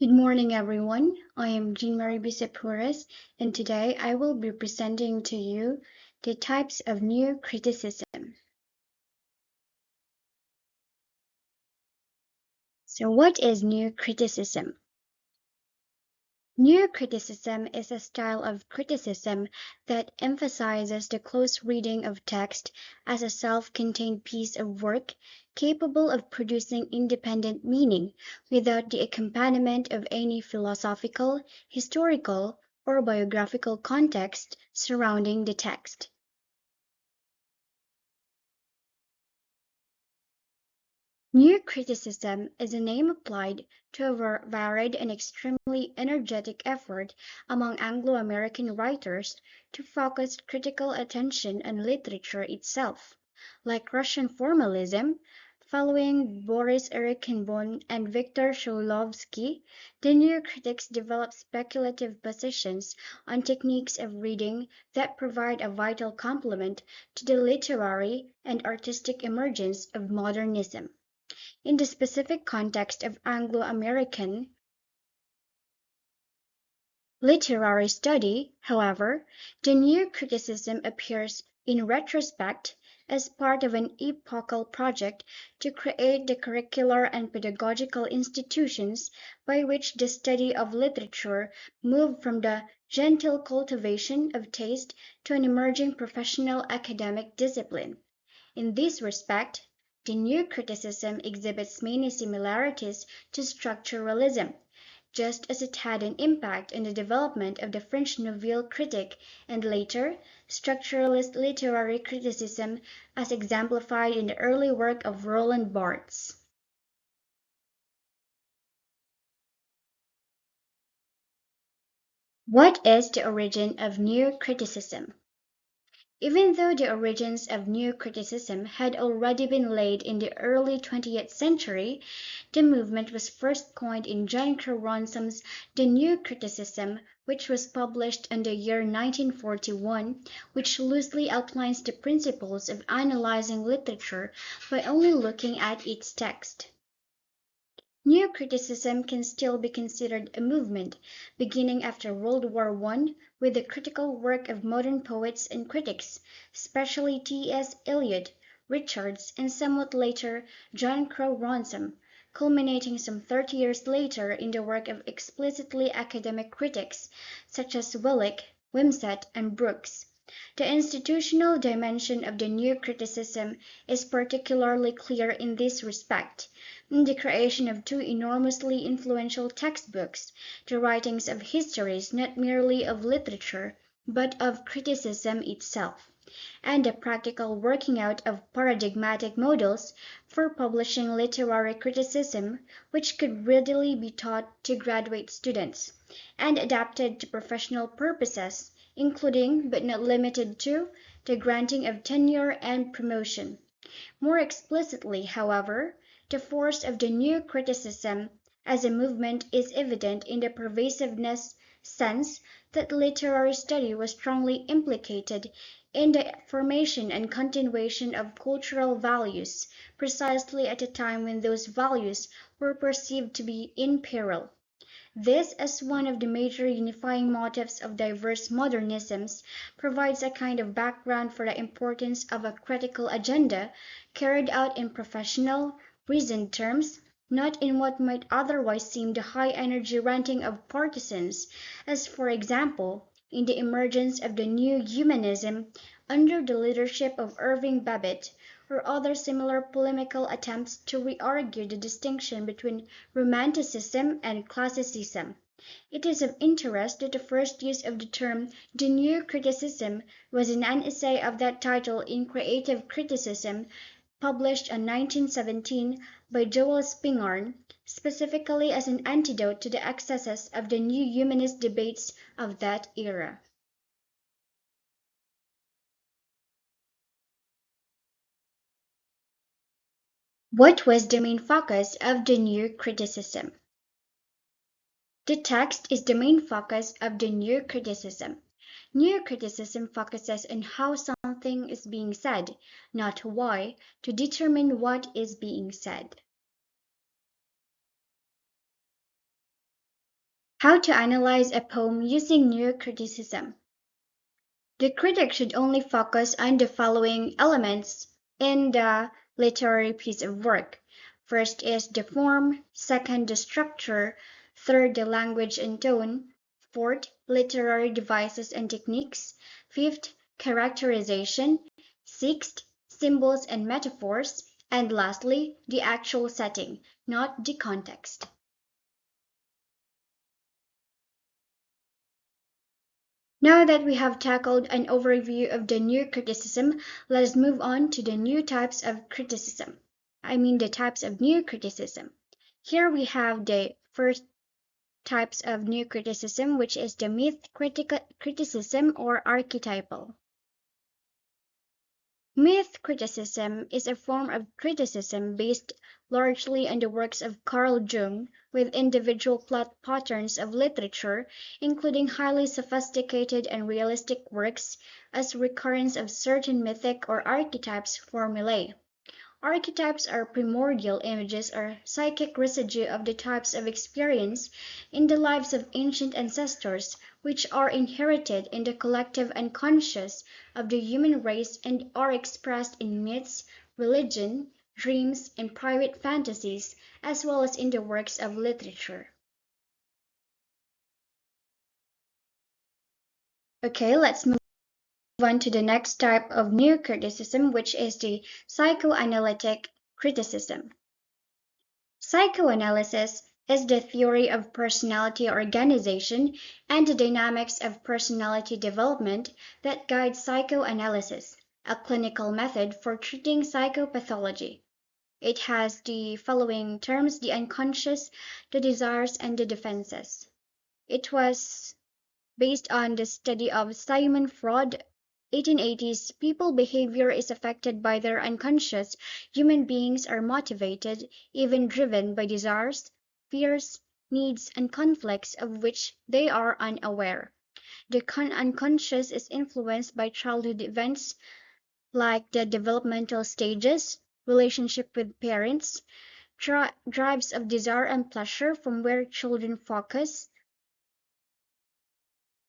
Good morning, everyone. I am Jean Marie Bisepures, and today I will be presenting to you the types of new criticism. So, what is new criticism? New criticism is a style of criticism that emphasizes the close reading of text as a self-contained piece of work capable of producing independent meaning without the accompaniment of any philosophical, historical, or biographical context surrounding the text. New criticism is a name applied to a varied and extremely energetic effort among Anglo-American writers to focus critical attention on literature itself. Like Russian formalism, following Boris Erykhenbon and Viktor Shklovsky, the new critics developed speculative positions on techniques of reading that provide a vital complement to the literary and artistic emergence of modernism. In the specific context of Anglo-American literary study, however, the new criticism appears in retrospect as part of an epochal project to create the curricular and pedagogical institutions by which the study of literature moved from the gentle cultivation of taste to an emerging professional academic discipline. In this respect, the new criticism exhibits many similarities to structuralism, just as it had an impact on the development of the French Nouvelle Critique and later, structuralist literary criticism as exemplified in the early work of Roland Barthes. What is the origin of new criticism? Even though the origins of new criticism had already been laid in the early 20th century, the movement was first coined in John Crow Ransom's The New Criticism, which was published in the year 1941, which loosely outlines the principles of analyzing literature by only looking at its text. New criticism can still be considered a movement beginning after World War I with the critical work of modern poets and critics, especially T.S. Eliot, Richards, and somewhat later John Crow Ransom, culminating some 30 years later in the work of explicitly academic critics such as Willich, Wimsatt, and Brooks. The institutional dimension of the new criticism is particularly clear in this respect, in the creation of two enormously influential textbooks, the writings of histories not merely of literature, but of criticism itself, and the practical working out of paradigmatic models for publishing literary criticism which could readily be taught to graduate students, and adapted to professional purposes, including but not limited to the granting of tenure and promotion. More explicitly, however, the force of the new criticism as a movement is evident in the pervasiveness sense that literary study was strongly implicated in the formation and continuation of cultural values, precisely at a time when those values were perceived to be in peril. This, as one of the major unifying motifs of diverse modernisms, provides a kind of background for the importance of a critical agenda carried out in professional, reasoned terms, not in what might otherwise seem the high-energy ranting of partisans, as for example, in the emergence of the new humanism under the leadership of Irving Babbitt, or other similar polemical attempts to re-argue the distinction between Romanticism and Classicism. It is of interest that the first use of the term "the new criticism" was in an essay of that title in Creative Criticism, published in 1917 by Joel Spingarn, specifically as an antidote to the excesses of the new humanist debates of that era. What was the main focus of the new criticism? The text is the main focus of the new criticism. New criticism focuses on how something is being said, not why, to determine what is being said. How to analyze a poem using neurocriticism. The critic should only focus on the following elements in the literary piece of work. First is the form, second, the structure, third, the language and tone, fourth, literary devices and techniques, fifth, characterization, sixth, symbols and metaphors, and lastly, the actual setting, not the context. Now that we have tackled an overview of the new criticism, let us move on to the new types of criticism. The types of new criticism. Here we have the first types of new criticism, which is the criticism or archetypal. Myth criticism is a form of criticism based largely on the works of Carl Jung, with individual plot patterns of literature, including highly sophisticated and realistic works, as recurrence of certain mythic or archetypes formulae. Archetypes are primordial images or psychic residue of the types of experience in the lives of ancient ancestors, which are inherited in the collective unconscious of the human race and are expressed in myths, religion, dreams, and private fantasies, as well as in the works of literature. Okay, let's move on to the next type of new criticism, which is the psychoanalytic criticism. Psychoanalysis is the theory of personality organization and the dynamics of personality development that guides psychoanalysis, a clinical method for treating psychopathology. It has the following terms: the unconscious, the desires, and the defenses. It was based on the study of Sigmund Freud. 1880s. People behavior is affected by their unconscious. Human beings are motivated, even driven by desires, fears, needs, and conflicts of which they are unaware. The unconscious is influenced by childhood events like the developmental stages, relationship with parents, drives of desire and pleasure from where children focus,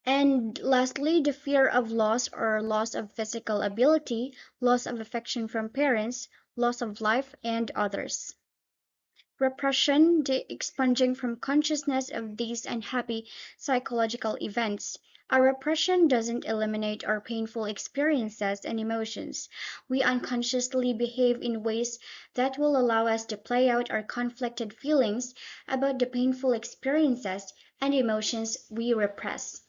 and lastly, the fear of loss or loss of physical ability, loss of affection from parents, loss of life and others. Repression, the expunging from consciousness of these unhappy psychological events. Our repression doesn't eliminate our painful experiences and emotions. We unconsciously behave in ways that will allow us to play out our conflicted feelings about the painful experiences and emotions we repress.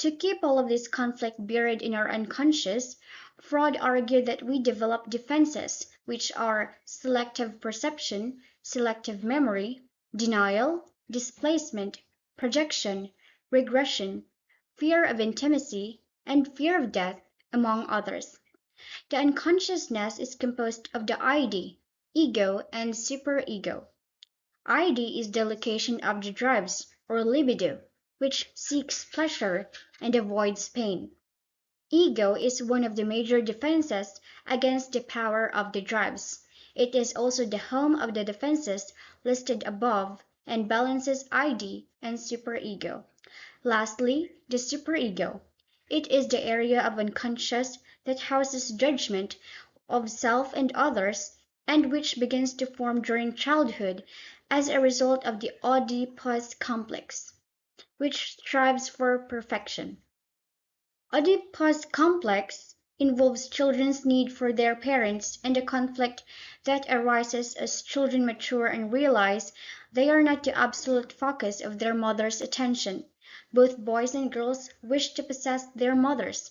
To keep all of this conflict buried in our unconscious, Freud argued that we develop defenses, which are selective perception, selective memory, denial, displacement, projection, regression, fear of intimacy, and fear of death, among others. The unconsciousness is composed of the ID, ego, and superego. ID is the location of the drives, or libido, which seeks pleasure and avoids pain. Ego is one of the major defenses against the power of the drives. It is also the home of the defenses listed above and balances ID and superego. Lastly, the superego. It is the area of unconscious that houses judgment of self and others, and which begins to form during childhood as a result of the Oedipus complex, which strives for perfection. Oedipus complex involves children's need for their parents and the conflict that arises as children mature and realize they are not the absolute focus of their mother's attention. Both boys and girls wish to possess their mothers,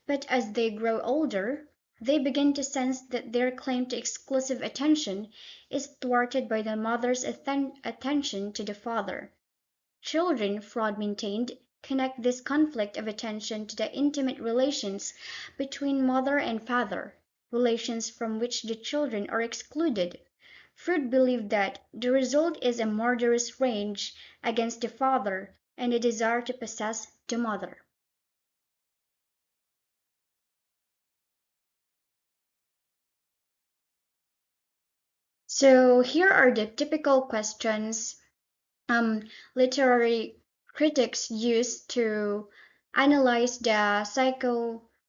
but as they grow older, they begin to sense that their claim to exclusive attention is thwarted by the mother's attention to the father. Children, Freud maintained, connect this conflict of attention to the intimate relations between mother and father, relations from which the children are excluded. Freud believed that the result is a murderous rage against the father and a desire to possess the mother. So here are the typical questions literary critics use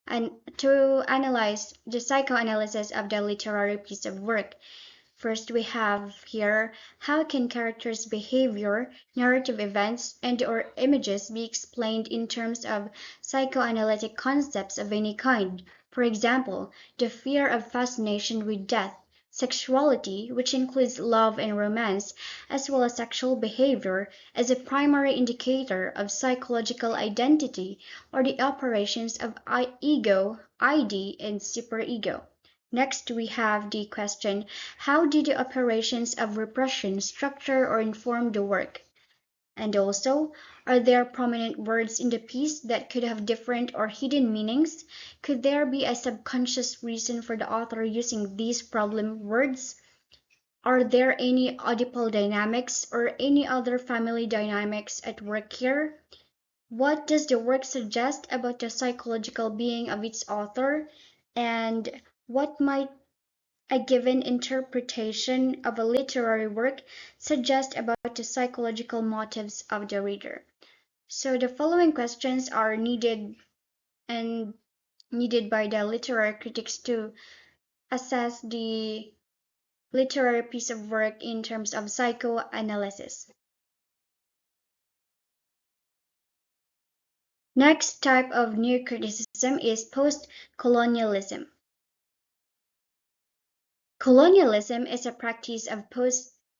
and to analyze the psychoanalysis of the literary piece of work. First, we have here how can characters' behavior, narrative events, and/or images be explained in terms of psychoanalytic concepts of any kind? For example, the fear of fascination with death, sexuality, which includes love and romance, as well as sexual behavior, as a primary indicator of psychological identity or the operations of ego, ID, and superego. Next, we have the question, how did the operations of repression structure or inform the work? And also, are there prominent words in the piece that could have different or hidden meanings? Could there be a subconscious reason for the author using these problem words? Are there any Oedipal dynamics or any other family dynamics at work here? What does the work suggest about the psychological being of its author? And what might a given interpretation of a literary work suggest about the psychological motives of the reader? So the following questions are and needed by the literary critics to assess the literary piece of work in terms of psychoanalysis. Next type of new criticism is post-colonialism. Colonialism is a practice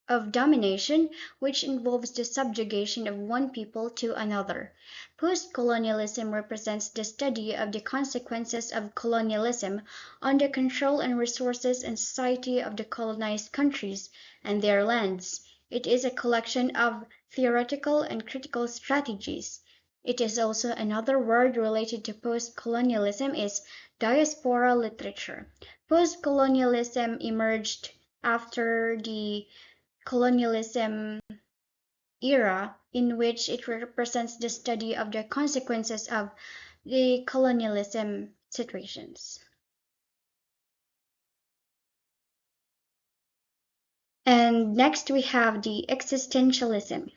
of domination which involves the subjugation of one people to another. Post-colonialism represents the study of the consequences of colonialism on the control and resources and society of the colonized countries and their lands. It is a collection of theoretical and critical strategies. It is also another word related to post-colonialism is diaspora literature. Post-colonialism emerged after the colonialism era, in which it represents the study of the consequences of the colonialism situations. And next we have the existentialism.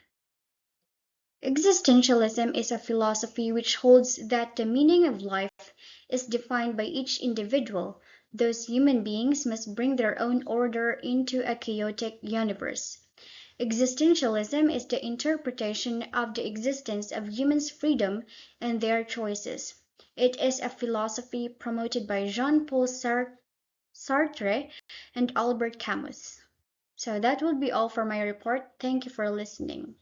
Existentialism is a philosophy which holds that the meaning of life is defined by each individual. Those human beings must bring their own order into a chaotic universe. Existentialism is the interpretation of the existence of humans' freedom and their choices. It is a philosophy promoted by Jean-Paul Sartre and Albert Camus. So that would be all for my report. Thank you for listening.